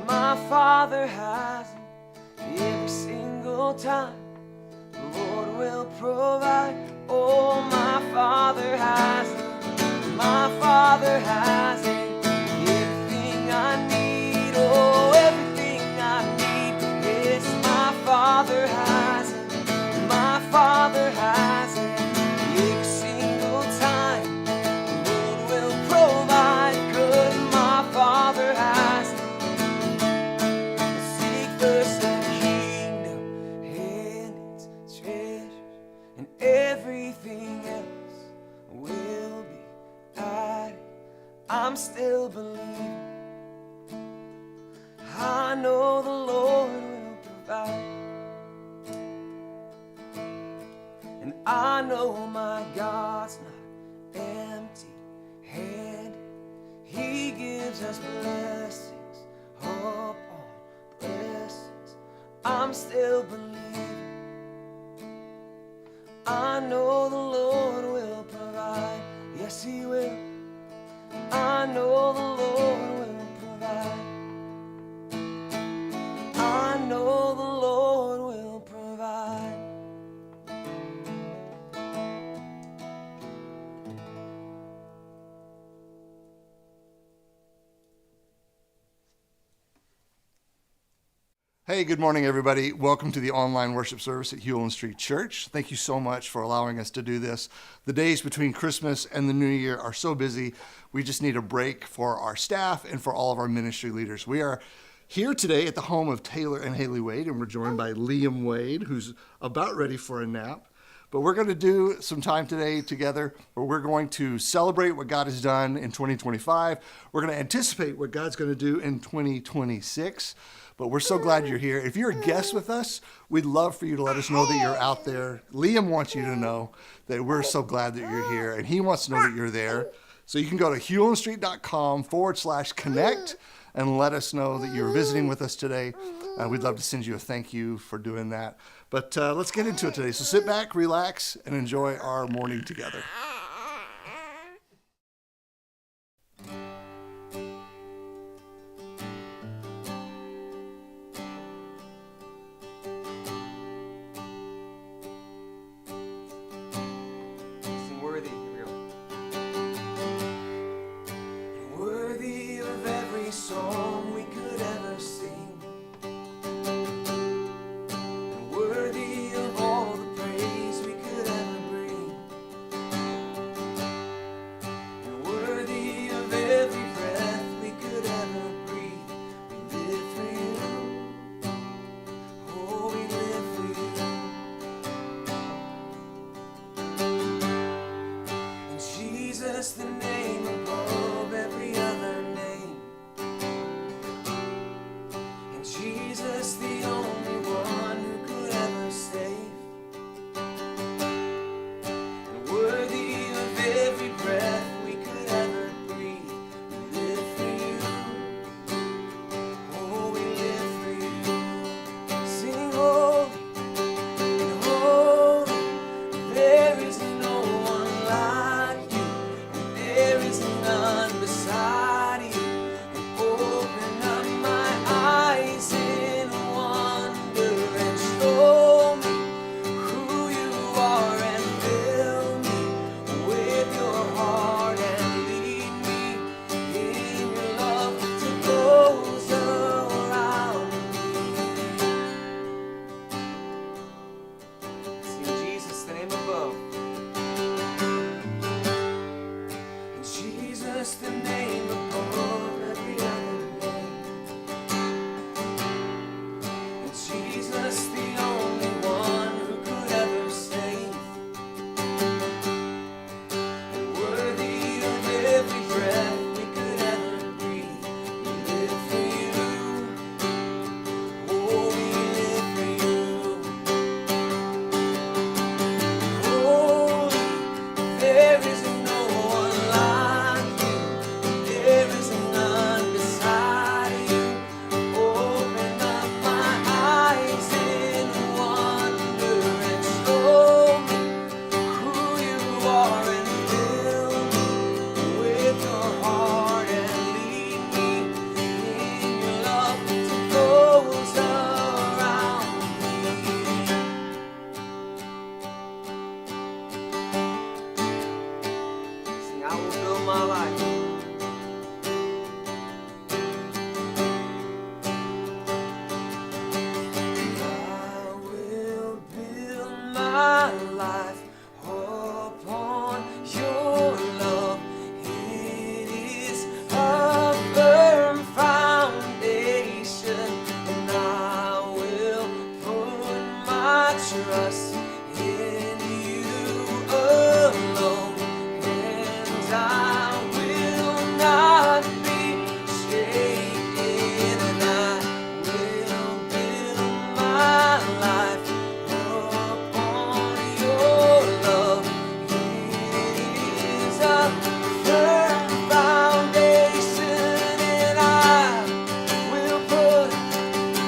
My Father hasn't. Every single time the Lord will provide. Oh, my Father hasn't. My Father hasn't. Everything I need, oh, everything I need. Yes, my Father hasn't. My Father hasn't. Every single time the Lord will provide. 'Cause my Father hasn't. Seek first the kingdom and its treasures, and everything else will be added. I'm still believing. I know the Lord will provide. And I know my God's not empty-handed. He gives us blessings upon blessings. I'm still believing. I know the Lord will provide. Yes, He will. I know the Lord will provide. I know the Lord will provide. Hey, good morning, everybody. Welcome to the online worship service at Hulen Street Church. Thank you so much for allowing us to do this. The days between Christmas and the New Year are so busy. We just need a break for our staff and for all of our ministry leaders. We are here today at the home of Taylor and Haley Wade, and we're joined by Liam Wade, who's about ready for a nap. But we're going to do some time today together where we're going to celebrate what God has done in 2025. We're going to anticipate what God's going to do in 2026. But we're so glad you're here. If you're a guest with us, we'd love for you to let us know that you're out there. Liam wants you to know that we're so glad that you're here, and he wants to know that you're there. So you can go to hulenstreet.com/connect and let us know that you're visiting with us today. We'd love to send you a thank you for doing that. But let's get into it today. So sit back, relax, and enjoy our morning together. Sing worthy. Here we go. Worthy of every song we could ever sing. And worthy of all the praise we could ever bring.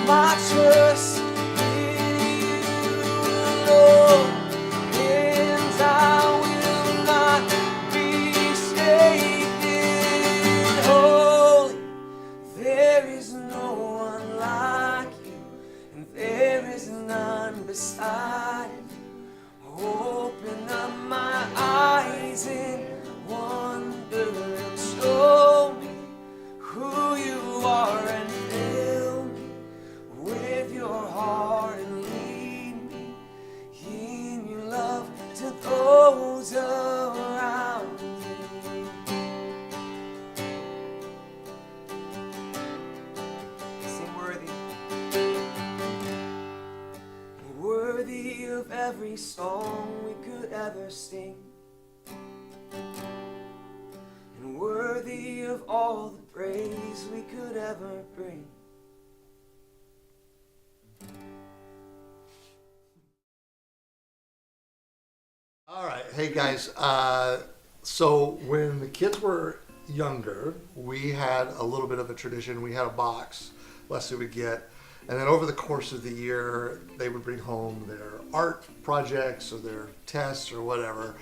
my trust in you, Lord, and I will not be shaken. Holy, there is no one like you, and there is none beside you. Open up my eyes in wonder and show me who you are, and fill me with your heart and lead me in your love to those around me. Sing worthy. Worthy of every song we could ever sing, and worthy of all the praise we could ever bring. All right. Hey, guys. So when the kids were younger, we had a little bit of a tradition. We had a box Leslie would get. And then over the course of the year, they would bring home their art projects or their tests or whatever,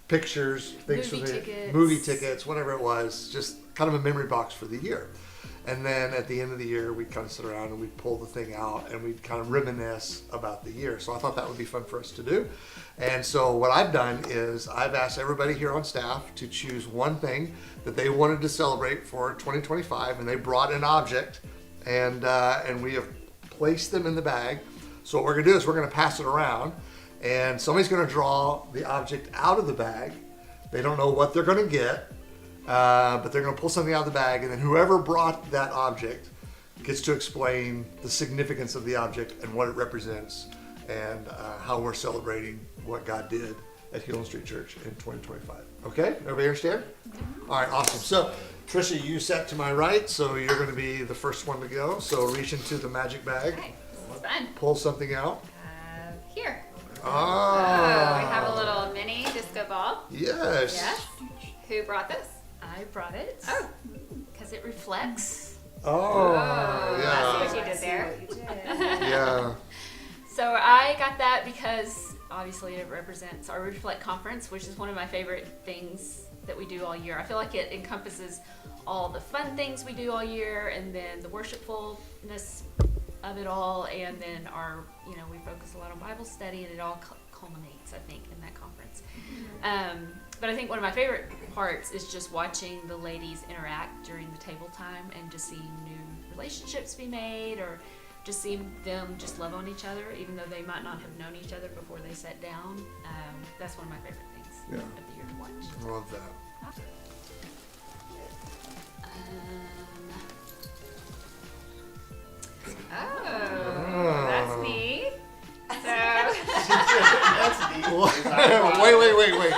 pictures, things movie tickets, whatever it was, just kind of a memory box for the year. And then at the end of the year, we'd kind of sit around and we'd pull the thing out and we'd kind of reminisce about the year. So I thought that would be fun for us to do. And so what I've done is I've asked everybody here on staff to choose one thing that they wanted to celebrate for 2025, and they brought an object, and we have placed them in the bag. So what we're gonna do is we're gonna pass it around, and somebody's gonna draw the object out of the bag. They don't know what they're gonna get, but they're gonna pull something out of the bag, and then whoever brought that object gets to explain the significance of the object and what it represents, and how we're celebrating what God did at Hulen Street Church in 2025. Okay, everybody understand? All right, awesome. So Trisha, you sat to my right, so you're going to be the first one to go. So reach into the magic bag, Okay, this is fun. pull something out. Here. Oh, We have a little mini disco ball. Yes. Yes. Who brought this? I brought it. Oh, because it reflects. Oh, I yeah. see what you did there. Yeah. So I got that because obviously it represents our Reflect conference, which is one of my favorite things that we do all year. I feel like it encompasses all the fun things we do all year, and then the worshipfulness of it all, and then our, we focus a lot on Bible study, and it all culminates, I think, in that conference. But I think one of my favorite parts is just watching the ladies interact during the table time and just seeing new relationships be made, or just seeing them just love on each other, even though they might not have known each other before they sat down. That's one of my favorite things of the year to watch. I love that. That's me. Wait.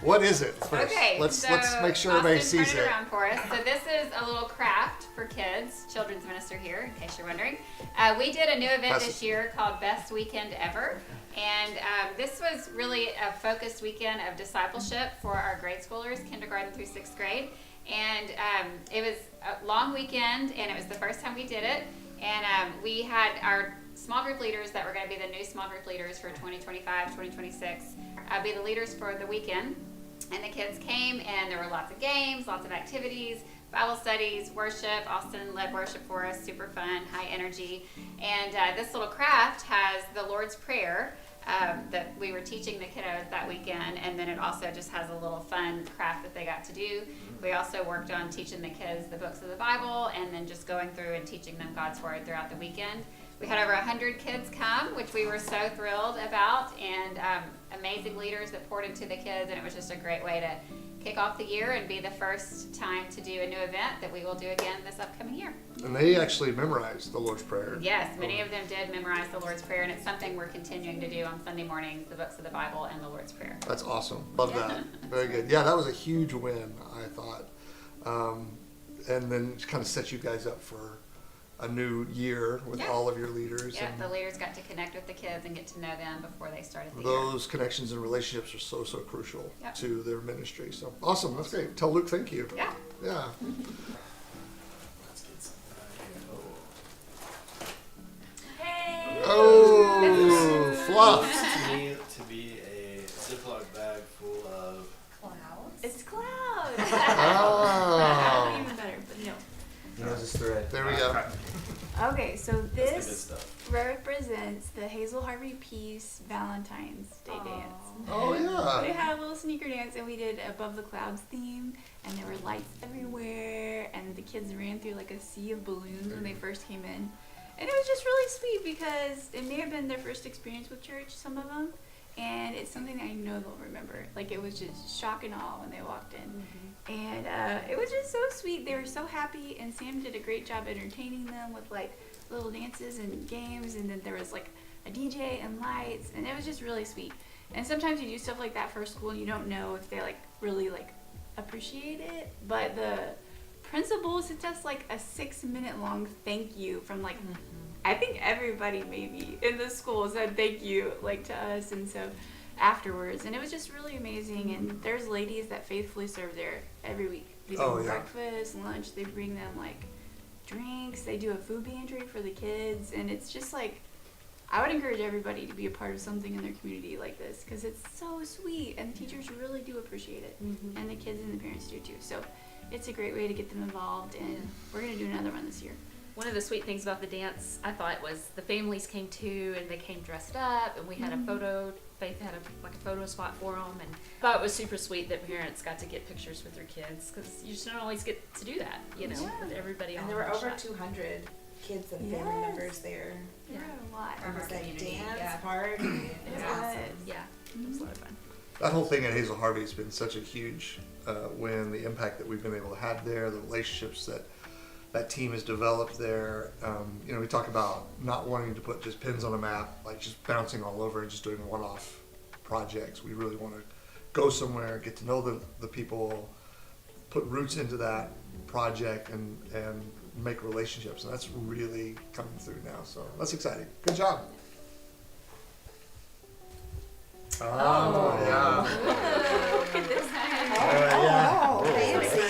What is it first? Okay, Let's so make sure everybody Austin, sees turn it. around for us. So this is a little craft for kids, children's minister here, in case you're wondering. We did a new event this year called Best Weekend Ever. And this was really a focused weekend of discipleship for our grade schoolers, kindergarten through 6th grade. And it was a long weekend, and it was the first time we did it. And we had our small group leaders that were going to be the new small group leaders for 2025, 2026, be the leaders for the weekend. And the kids came, and there were lots of games, lots of activities, Bible studies, worship. Austin led worship for us, super fun, high energy. And this little craft has the Lord's Prayer that we were teaching the kiddos that weekend, and then it also just has a little fun craft that they got to do. We also worked on teaching the kids the books of the Bible, and then just going through and teaching them God's Word throughout the weekend. We had over 100 kids come, which we were so thrilled about, and amazing leaders that poured into the kids, and it was just a great way to kick off the year and be the first time to do a new event that we will do again this upcoming year. And they actually memorized the Lord's Prayer. Yes, many of them did memorize the Lord's Prayer, and it's something we're continuing to do on Sunday mornings, the books of the Bible and the Lord's Prayer. That's awesome. Love that. Very good. Yeah, that was a huge win, I thought. And then it kind of set you guys up for a new year with all of your leaders. Yeah, and the leaders got to connect with the kids and get to know them before they started the year. those connections and relationships are so crucial to their ministry. So awesome. That's great. Tell Luke thank you. Yeah. Yeah. Okay, so That's the good this stuff. represents the Hazel Harvey Peace Valentine's Day dance. Oh, They yeah. had a little sneaker dance, and we did Above the Clouds theme, and there were lights everywhere, and the kids ran through like a sea of balloons when they first came in. And it was just really sweet because it may have been their first experience with church, some of them, and it's something I know they'll remember. Like, it was just shock and awe when they walked in. And it was just so sweet. They were so happy, and Sam did a great job entertaining them with like little dances and games, and then there was like a DJ and lights, and it was just really sweet. And sometimes you do stuff like that for school and you don't know if they like really like appreciate it, but the principal sent us like a 6-minute long thank you from like I think everybody maybe in the school said thank you like to us, and so afterwards, and it was just really amazing. And there's ladies that faithfully serve there every week. They do Oh, yeah. breakfast, lunch, they bring them like drinks, they do a food pantry for the kids, and it's just like I would encourage everybody to be a part of something in their community like this because it's so sweet, and the teachers really do appreciate it, and the kids and the parents do too. So it's a great way to get them involved, and we're gonna do another one this year. One of the sweet things about the dance, I thought, was the families came too, and they came dressed up, and we had a photo. Faith had a photo spot for them, and I thought it was super sweet that parents got to get pictures with their kids because you just don't always get to do that, you know, with everybody. And all there were in one over shot. 200 kids and family Yes. members there. Yeah, a lot. It was like community, dance, yeah. party. It was awesome. Yeah, it was a lot of fun. That whole thing at Hazel Harvey has been such a huge win. The impact that we've been able to have there, the relationships that that team has developed there. You know, we talk about not wanting to put just pins on a map, like just bouncing all over and just doing one-off projects. We really want to go somewhere, get to know the people, put roots into that project, and make relationships. And that's really coming through now. So that's exciting. Good job. Oh, yeah. Look at this. Oh, fancy.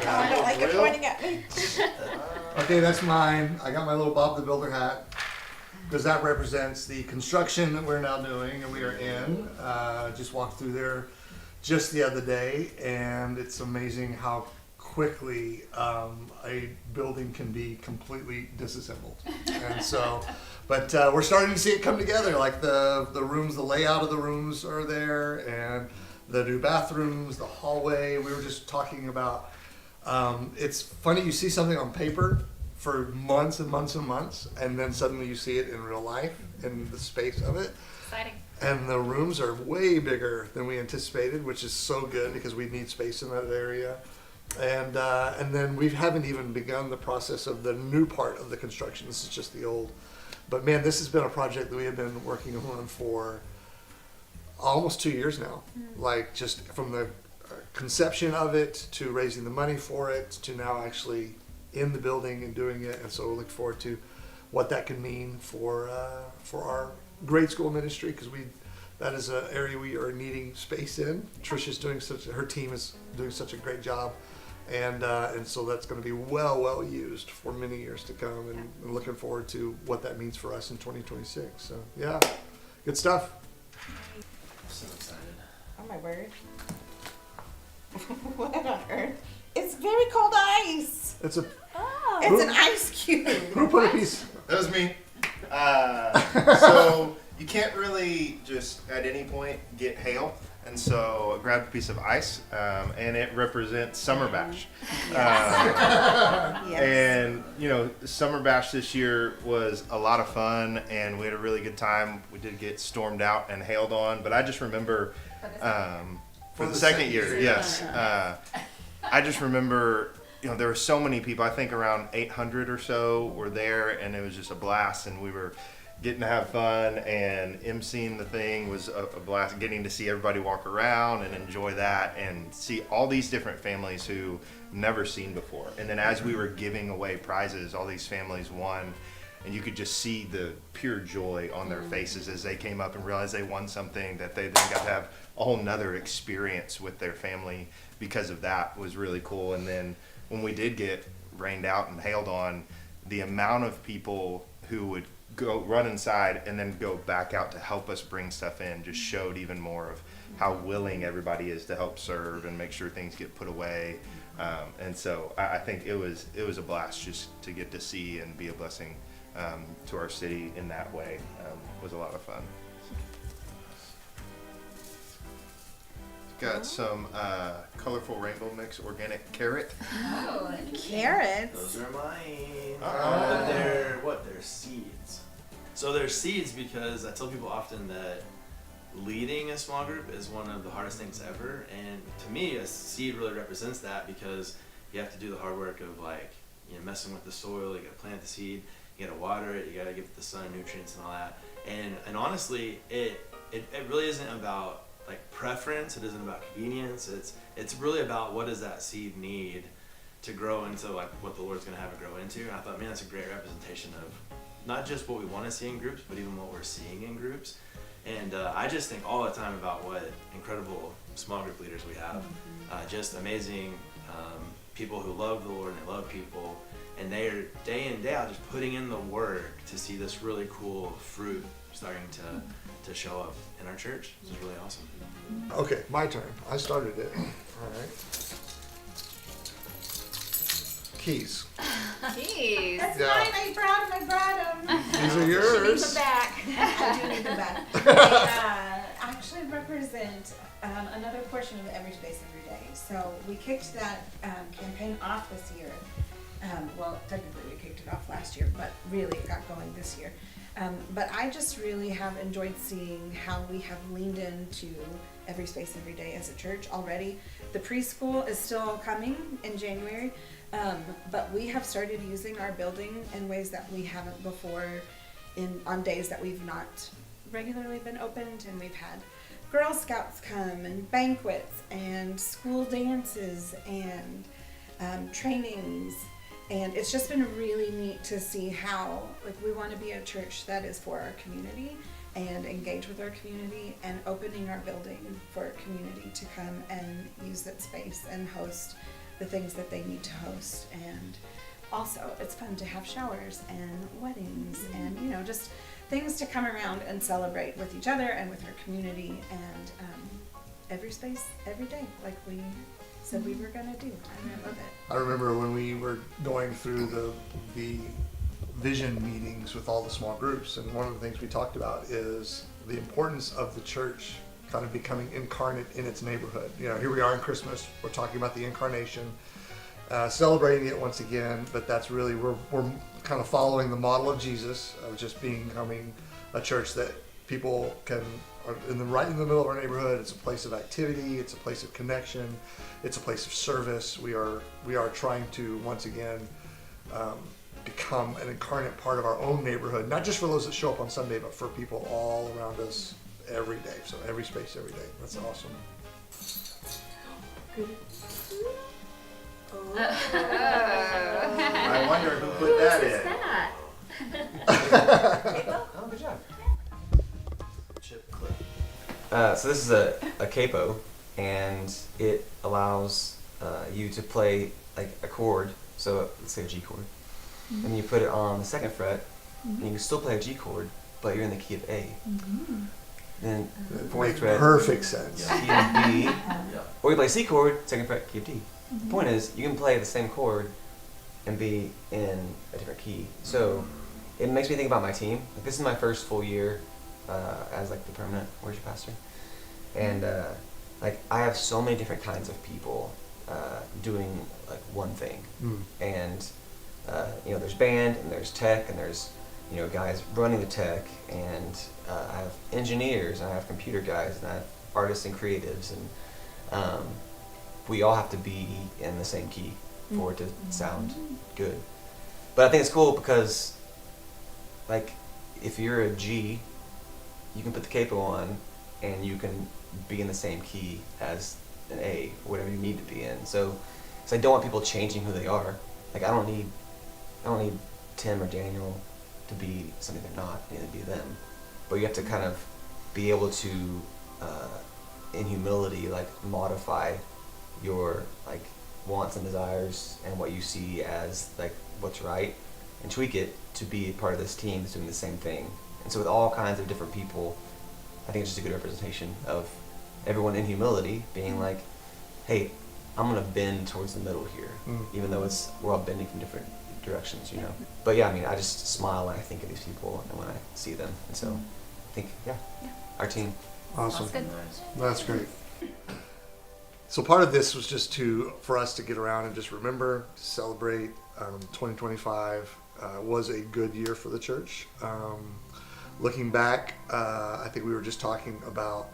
Oh, I don't like it pointing at me. Okay, that's mine. I got my little Bob the Builder hat because that represents the construction that we're now doing and we are in. Just walked through there just the other day, and it's amazing how quickly a building can be completely disassembled. And so, but we're starting to see it come together. Like the rooms, the layout of the rooms are there, and the new bathrooms, the hallway. We were just talking about. It's funny, you see something on paper for months and months and months, and then suddenly you see it in real life in the space of it. Exciting. And the rooms are way bigger than we anticipated, which is so good because we need space in that area. And then we haven't even begun the process of the new part of the construction. This is just the old. But man, this has been a project that we have been working on for almost 2 years now. Like just from the conception of it to raising the money for it to now actually in the building and doing it. And so we look forward to what that can mean for our grade school ministry, because that is an area we are needing space in. Trisha's doing her team is doing such a great job, and so that's going to be well used for many years to come, and looking forward to what that means for us in 2026. So yeah, good stuff. I'm so excited. Oh my word. What on earth? It's very cold ice. It's a It's an ice cube. who put a piece. That was me. So you can't really just at any point get hail, and so I grabbed a piece of ice, and it represents Summer Bash. Yes. And you know, Summer Bash this year was a lot of fun, and we had a really good time. We did get stormed out and hailed on, but I just remember for the second year, yes. I just remember, you know, there were so many people. I think around 800 or so were there, and it was just a blast. And we were getting to have fun, and emceeing the thing was a blast. Getting to see everybody walk around and enjoy that, and see all these different families who never seen before. And then as we were giving away prizes, all these families won, and you could just see the pure joy on their faces as they came up and realized they won something, that they then got to have a whole nother experience with their family because of that. Was really cool. And then when we did get rained out and hailed on, the amount of people who would go run inside and then go back out to help us bring stuff in just showed even more of how willing everybody is to help serve and make sure things get put away. And so I think it was a blast just to get to see and be a blessing to our city in that way was a lot of fun. Got some colorful rainbow mix organic carrot. Oh, Carrots. Those are mine. Uh-oh. But they're seeds. So they're seeds because I tell people often that leading a small group is one of the hardest things ever. And to me, a seed really represents that because you have to do the hard work of messing with the soil. You got to plant the seed. You got to water it. You got to give it the sun, nutrients, and all that. And honestly, it really isn't about preference. It isn't about convenience. It's really about what does that seed need to grow into what the Lord's going to have it grow into. And I thought, man, that's a great representation of not just what we want to see in groups, but even what we're seeing in groups. And I just think all the time about what incredible small group leaders we have. Just amazing people who love the Lord and they love people. And they are day in, day out just putting in the work to see this really cool fruit starting to show up in our church. This is really awesome. Okay, my turn. I started it. All right. Keys. Jeez. That's Yeah. mine. I brought them. These are She needs yours. them back. I do need them back. They actually represent another portion of Every Space Every Day. So we kicked that campaign off this year. Well, technically we kicked it off last year, but really it got going this year. But I just really have enjoyed seeing how we have leaned into Every Space Every Day as a church already. The preschool is still coming in January, but we have started using our building in ways that we haven't before on days that we've not regularly been opened, and we've had Girl Scouts come and banquets and school dances and trainings. And it's just been really neat to see how we want to be a church that is for our community and engage with our community, and opening our building for our community to come and use that space and host the things that they need to host. And also it's fun to have showers and weddings and just things to come around and celebrate with each other and with our community, and every space every day like we said we were gonna do. I love it. I remember when we were going through the vision meetings with all the small groups, and one of the things we talked about is the importance of the church kind of becoming incarnate in its neighborhood. Here we are in Christmas, we're talking about the incarnation, celebrating it once again, but that's really, we're kind of following the model of Jesus of just becoming a church that people can, right in the middle of our neighborhood. It's a place of activity, it's a place of connection, it's a place of service. We are trying to once again become an incarnate part of our own neighborhood, not just for those that show up on Sunday, but for people all around us every day. So every space, every day. That's awesome. I wonder who put that in. Oh, good job. Chip clip. So this is a capo, and it allows you to play a chord. So let's say a G chord, and you put it on the second fret, and you can still play a G chord, but you're in the key of A. Then fourth Makes fret, perfect sense. key of B, Yeah. or you play C chord, second fret, key of D. The point is, you can play the same chord and be in a different key. So it makes me think about my team. This is my first full year as the permanent worship pastor, and I have so many different kinds of people doing one thing. And there's band, and there's tech, and there's guys running the tech, and I have engineers, and I have computer guys, and I have artists and creatives, and we all have to be in the same key for it to sound good. But I think it's cool because if you're a G, you can put the capo on and you can be in the same key as an A or whatever you need to be in. So I don't want people changing who they are. I don't need Tim or Daniel to be something they're not. I need to be them. But you have to kind of be able to, in humility, modify your wants and desires and what you see as what's right, and tweak it to be part of this team that's doing the same thing. And so with all kinds of different people, I think it's just a good representation of everyone in humility being hey, I'm gonna bend towards the middle here, even though we're all bending from different directions, you know. But yeah, I mean, I just smile when I think of these people and when I see them. And so I think, our team. Awesome. That's good. That's great. So part of this was just for us to get around and just remember, celebrate 2025 was a good year for the church. Looking back, I think we were just talking about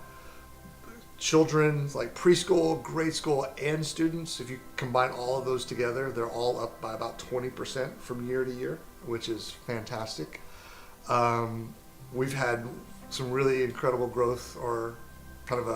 children, like preschool, grade school, and students. If you combine all of those together, they're all up by about 20% from year to year, which is fantastic. We've had some really incredible growth, or kind of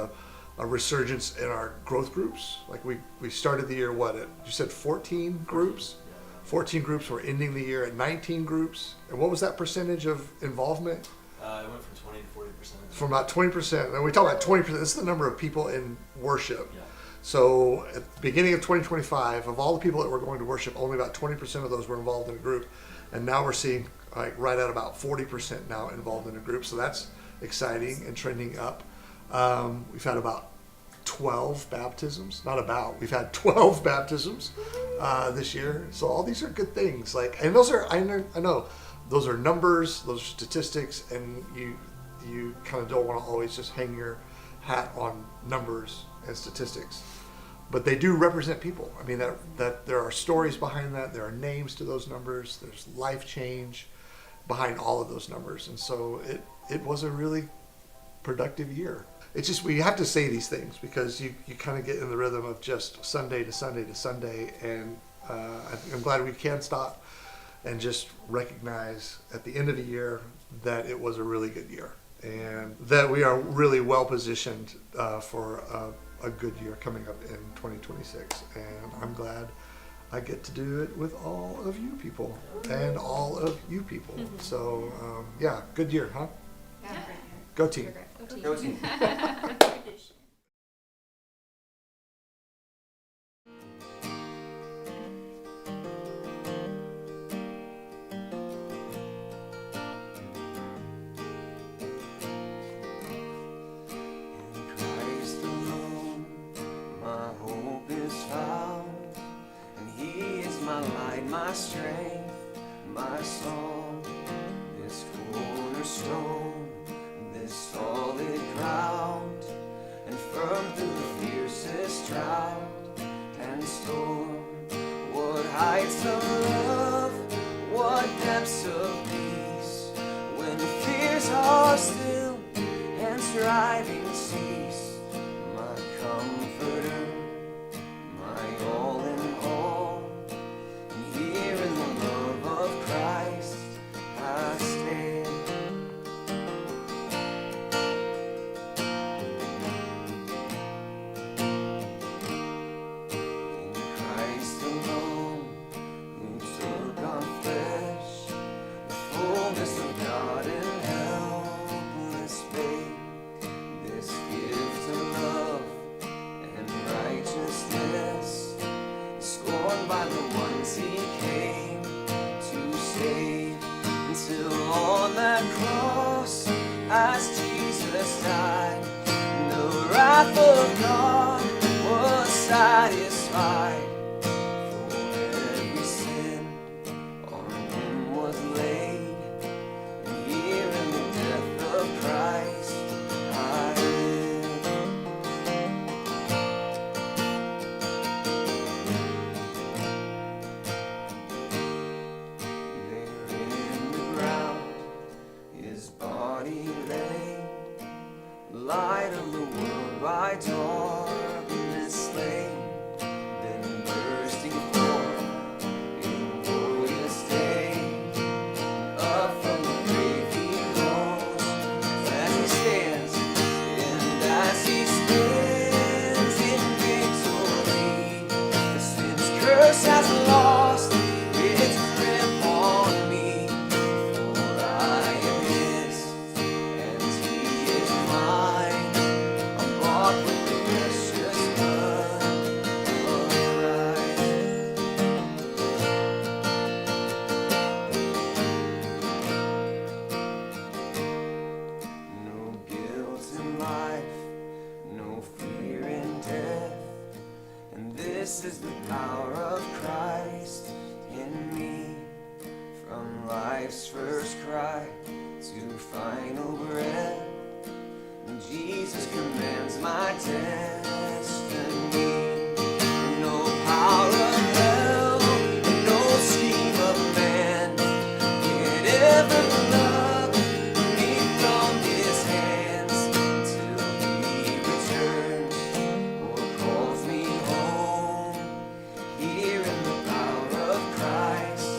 a resurgence in our growth groups. Like we started the year, you said 14 groups? 14 groups. We're ending the year at 19 groups. And what was that percentage of involvement? It went from 20 to 40%. From about 20%. And we talk about 20%. This is the number of people in worship. Yeah. So at the beginning of 2025, of all the people that were going to worship, only about 20% of those were involved in a group. And now we're seeing like right at about 40% now involved in a group. So that's exciting and trending up. We've had about 12 baptisms. We've had 12 baptisms this year. So all these are good things. And those are, I know, those are numbers, those are statistics, and you kind of don't want to always just hang your hat on numbers and statistics. But they do represent people. I mean, that there are stories behind that. There are names to those numbers. There's life change behind all of those numbers. And so it was a really productive year. It's just, we have to say these things because you kind of get in the rhythm of just Sunday to Sunday to Sunday. And I'm glad we can stop and just recognize at the end of the year that it was a really good year and that we are really well positioned for a good year coming up in 2026. And I'm glad I get to do it with all of you people and all of you people. So good year, huh? Yeah. Go team. Go team. Christ alone, my hope is found, and He is my light, my strength, my song. This cornerstone, this solid ground, and firm through the fiercest drought and storm. What heights of love, what depths of peace, when fears are still and striving cease. My comforter, my all in all, and here in the love of Christ I stand. In Christ alone, who took on flesh, the fullness of God in helpless faith. This gift of love and righteousness, scorned by the ones He came to save. Until on that cross, as Jesus died, the wrath of God was satisfied. For every sin on Him was laid, and here in the death of Christ I live. There in the ground His body lay, light of the world by darkness slain, then bursting forth in glorious day, up from the grave He rose. As He stands, and as He stands in victory, the sin's curse has lost its grip on me. For I am His, and He is mine. I'm bought with the cry to final breath. Jesus commands my destiny. No power of hell, no scheme of man can ever love me from his hands till he returns or calls me home. Here in the power of Christ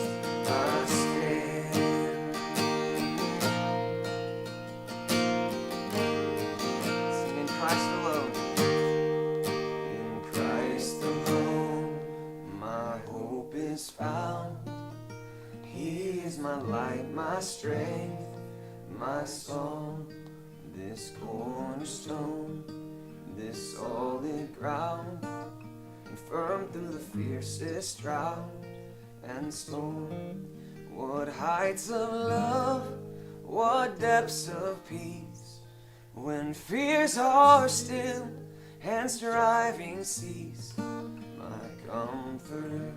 I stand. Singing Christ alone. In Christ alone, my hope is found. He is my light, my strength, my song. This cornerstone, this solid ground, and firm through the fiercest drought and storm. What heights of love, what depths of peace, when fears are still and striving cease. My comforter,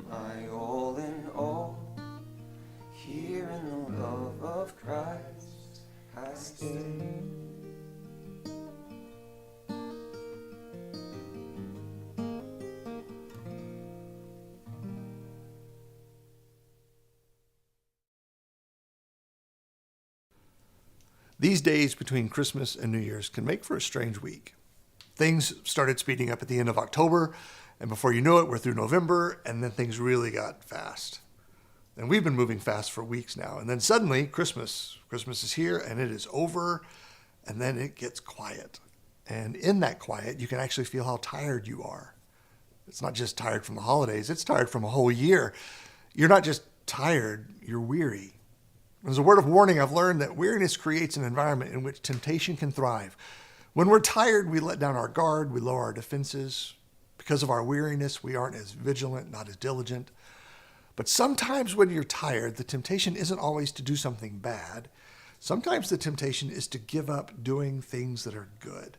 my all in all, here in the love of Christ I stand. These days between Christmas and New Year's can make for a strange week. Things started speeding up at the end of October, and before you know it, we're through November, and then things really got fast. And we've been moving fast for weeks now, and then suddenly Christmas is here, and it is over, and then it gets quiet. And in that quiet, you can actually feel how tired you are. It's not just tired from the holidays, it's tired from a whole year. You're not just tired, you're weary. As a word of warning, I've learned that weariness creates an environment in which temptation can thrive. When we're tired, we let down our guard, we lower our defenses. Because of our weariness, we aren't as vigilant, not as diligent. But sometimes when you're tired, the temptation isn't always to do something bad. Sometimes the temptation is to give up doing things that are good.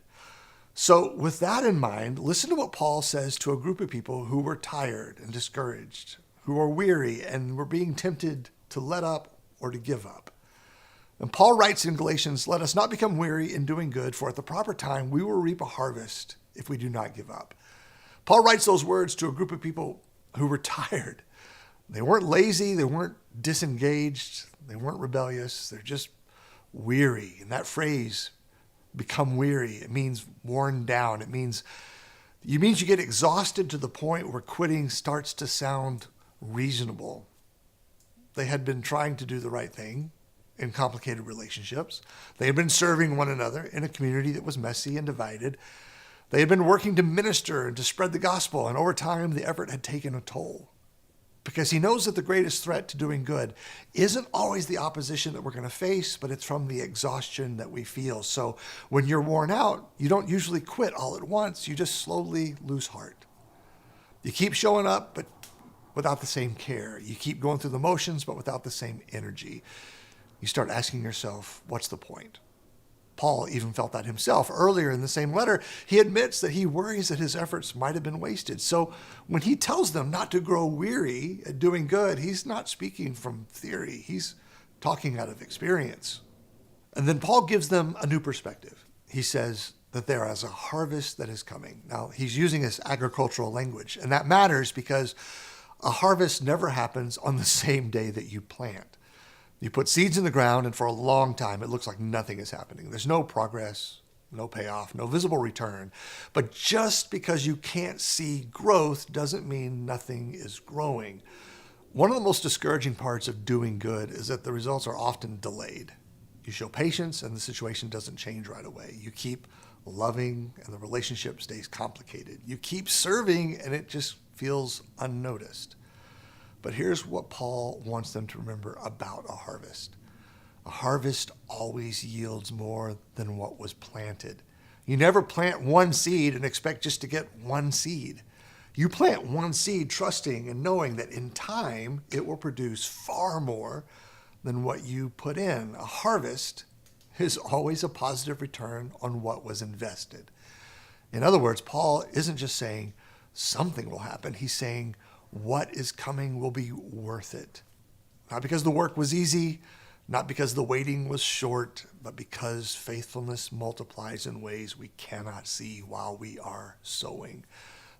So with that in mind, listen to what Paul says to a group of people who were tired and discouraged, who were weary and were being tempted to let up or to give up. And Paul writes in Galatians, "Let us not become weary in doing good, for at the proper time we will reap a harvest if we do not give up." Paul writes those words to a group of people who were tired. They weren't lazy, they weren't disengaged, they weren't rebellious, they're just weary. And that phrase, become weary, it means worn down. It means you get exhausted to the point where quitting starts to sound reasonable. They had been trying to do the right thing in complicated relationships. They had been serving one another in a community that was messy and divided. They had been working to minister and to spread the gospel, and over time, the effort had taken a toll. Because he knows that the greatest threat to doing good isn't always the opposition that we're going to face, but it's from the exhaustion that we feel. So when you're worn out, you don't usually quit all at once. You just slowly lose heart. You keep showing up, but without the same care. You keep going through the motions, but without the same energy. You start asking yourself, what's the point? Paul even felt that himself. Earlier in the same letter, he admits that he worries that his efforts might have been wasted. So when he tells them not to grow weary at doing good, he's not speaking from theory. He's talking out of experience. And then Paul gives them a new perspective. He says that there is a harvest that is coming. Now, he's using this agricultural language, and that matters because a harvest never happens on the same day that you plant. You put seeds in the ground, and for a long time, it looks like nothing is happening. There's no progress, no payoff, no visible return. But just because you can't see growth doesn't mean nothing is growing. One of the most discouraging parts of doing good is that the results are often delayed. You show patience, and the situation doesn't change right away. You keep loving, and the relationship stays complicated. You keep serving, and it just feels unnoticed. But here's what Paul wants them to remember about a harvest. A harvest always yields more than what was planted. You never plant one seed and expect just to get one seed. You plant one seed trusting and knowing that in time it will produce far more than what you put in. A harvest is always a positive return on what was invested. In other words, Paul isn't just saying something will happen. He's saying what is coming will be worth it. Not because the work was easy, not because the waiting was short, but because faithfulness multiplies in ways we cannot see while we are sowing.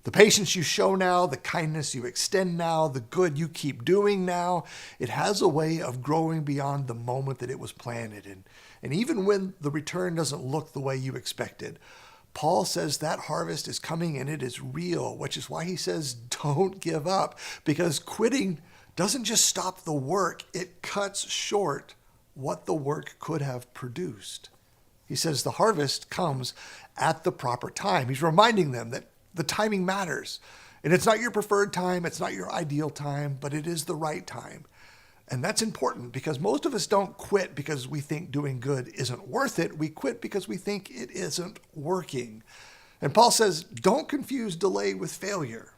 The patience you show now, the kindness you extend now, the good you keep doing now, it has a way of growing beyond the moment that it was planted. And even when the return doesn't look the way you expected, Paul says that harvest is coming and it is real, which is why he says don't give up, because quitting doesn't just stop the work, it cuts short what the work could have produced. He says the harvest comes at the proper time. He's reminding them that the timing matters. And it's not your preferred time, it's not your ideal time, but it is the right time. And that's important because most of us don't quit because we think doing good isn't worth it. We quit because we think it isn't working. And Paul says, don't confuse delay with failure.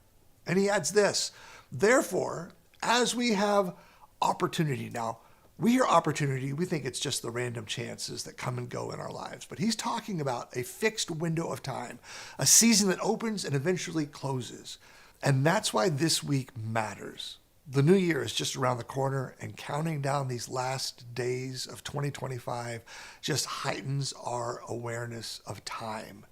And he adds this, therefore, as we have opportunity now, we hear opportunity, we think it's just the random chances that come and go in our lives. But he's talking about a fixed window of time, a season that opens and eventually closes. And that's why this week matters. The new year is just around the corner, and counting down these last days of 2025 just heightens our awareness of time.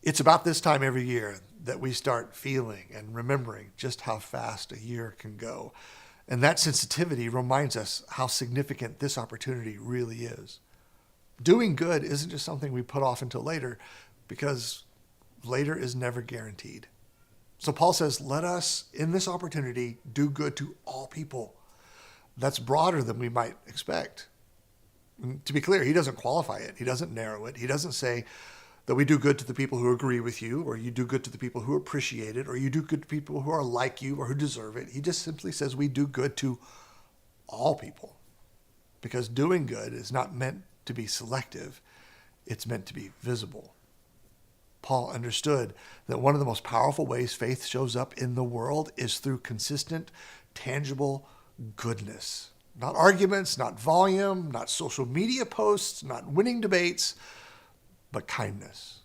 It's about this time every year that we start feeling and remembering just how fast a year can go. And that sensitivity reminds us how significant this opportunity really is. Doing good isn't just something we put off until later, because later is never guaranteed. So Paul says, let us, in this opportunity, do good to all people. That's broader than we might expect. And to be clear, he doesn't qualify it. He doesn't narrow it. He doesn't say that we do good to the people who agree with you, or you do good to the people who appreciate it, or you do good to people who are like you or who deserve it. He just simply says we do good to all people, because doing good is not meant to be selective. It's meant to be visible. Paul understood that one of the most powerful ways faith shows up in the world is through consistent, tangible goodness. Not arguments, not volume, not social media posts, not winning debates, but kindness,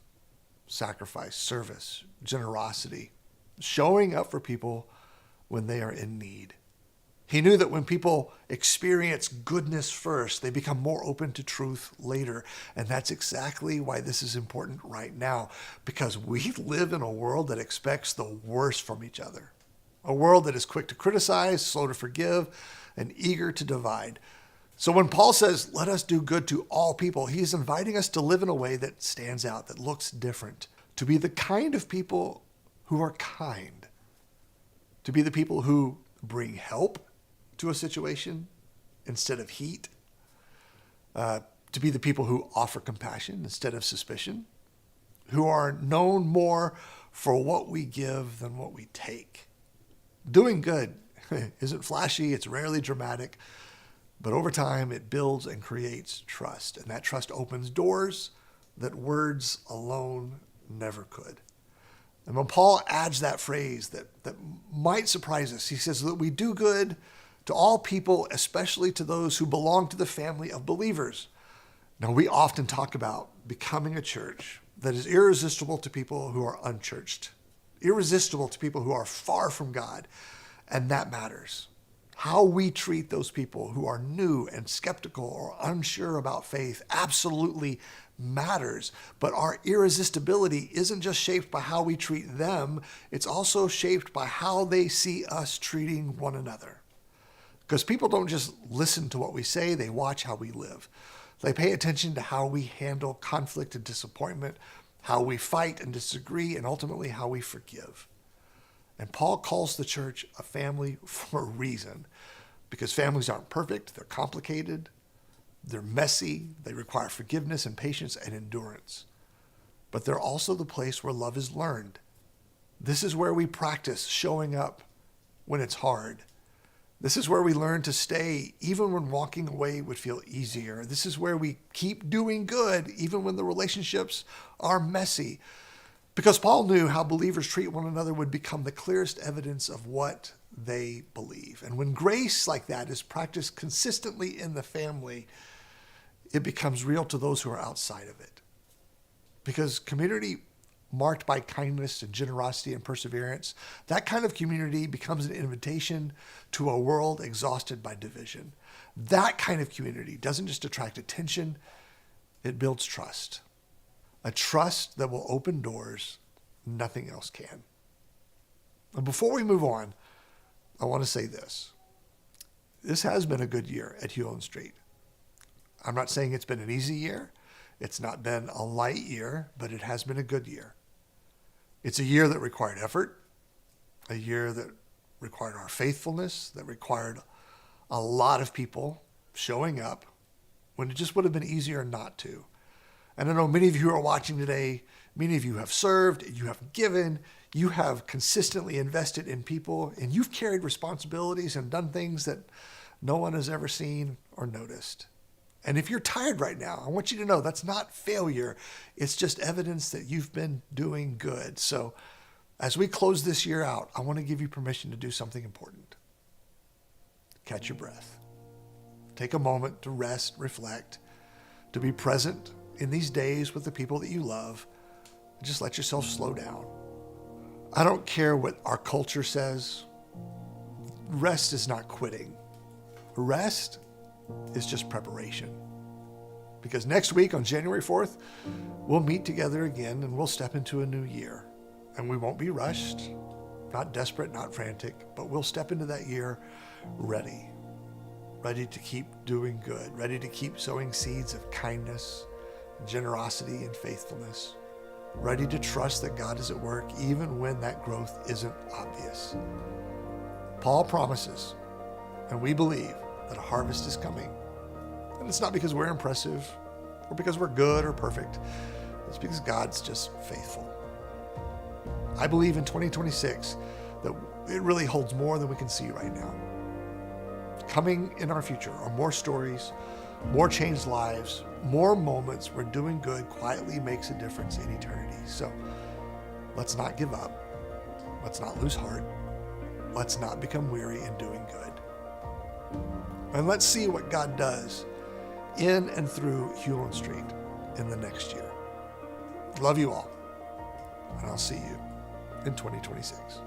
sacrifice, service, generosity, showing up for people when they are in need. He knew that when people experience goodness first, they become more open to truth later. And that's exactly why this is important right now, because we live in a world that expects the worst from each other. A world that is quick to criticize, slow to forgive, and eager to divide. So when Paul says, let us do good to all people, he's inviting us to live in a way that stands out, that looks different, to be the kind of people who are kind, to be the people who bring help to a situation instead of heat, to be the people who offer compassion instead of suspicion, who are known more for what we give than what we take. Doing good isn't flashy, it's rarely dramatic, but over time, it builds and creates trust. And that trust opens doors that words alone never could. And when Paul adds that phrase that might surprise us, he says that we do good to all people, especially to those who belong to the family of believers. Now, we often talk about becoming a church that is irresistible to people who are unchurched, irresistible to people who are far from God. And that matters. How we treat those people who are new and skeptical or unsure about faith absolutely matters. But our irresistibility isn't just shaped by how we treat them, it's also shaped by how they see us treating one another. Because people don't just listen to what we say, they watch how we live. They pay attention to how we handle conflict and disappointment, how we fight and disagree, and ultimately how we forgive. And Paul calls the church a family for a reason, because families aren't perfect, they're complicated, they're messy, they require forgiveness and patience and endurance. But they're also the place where love is learned. This is where we practice showing up when it's hard. This is where we learn to stay even when walking away would feel easier. This is where we keep doing good even when the relationships are messy. Because Paul knew how believers treat one another would become the clearest evidence of what they believe. And when grace like that is practiced consistently in the family, it becomes real to those who are outside of it. Because community marked by kindness and generosity and perseverance, that kind of community becomes an invitation to a world exhausted by division. That kind of community doesn't just attract attention, it builds trust. A trust that will open doors nothing else can. And before we move on, I want to say this. This has been a good year at Hulen Street. I'm not saying it's been an easy year. It's not been a light year, but it has been a good year. It's a year that required effort, a year that required our faithfulness, that required a lot of people showing up when it just would have been easier not to. And I know many of you who are watching today, many of you have served, you have given, you have consistently invested in people, and you've carried responsibilities and done things that no one has ever seen or noticed. And if you're tired right now, I want you to know that's not failure. It's just evidence that you've been doing good. So as we close this year out, I want to give you permission to do something important. Catch your breath. Take a moment to rest, reflect, to be present in these days with the people that you love. Just let yourself slow down. I don't care what our culture says. Rest is not quitting. Rest is just preparation. Because next week on January 4th, we'll meet together again and we'll step into a new year. And we won't be rushed, not desperate, not frantic, but we'll step into that year ready to keep doing good, ready to keep sowing seeds of kindness, generosity, and faithfulness, ready to trust that God is at work even when that growth isn't obvious. Paul promises, and we believe, that a harvest is coming. And it's not because we're impressive or because we're good or perfect. It's because God's just faithful. I believe in 2026 that it really holds more than we can see right now. Coming in our future are more stories, more changed lives, more moments where doing good quietly makes a difference in eternity. So let's not give up. Let's not lose heart. Let's not become weary in doing good. And let's see what God does in and through Hulen Street in the next year. Love you all, and I'll see you in 2026.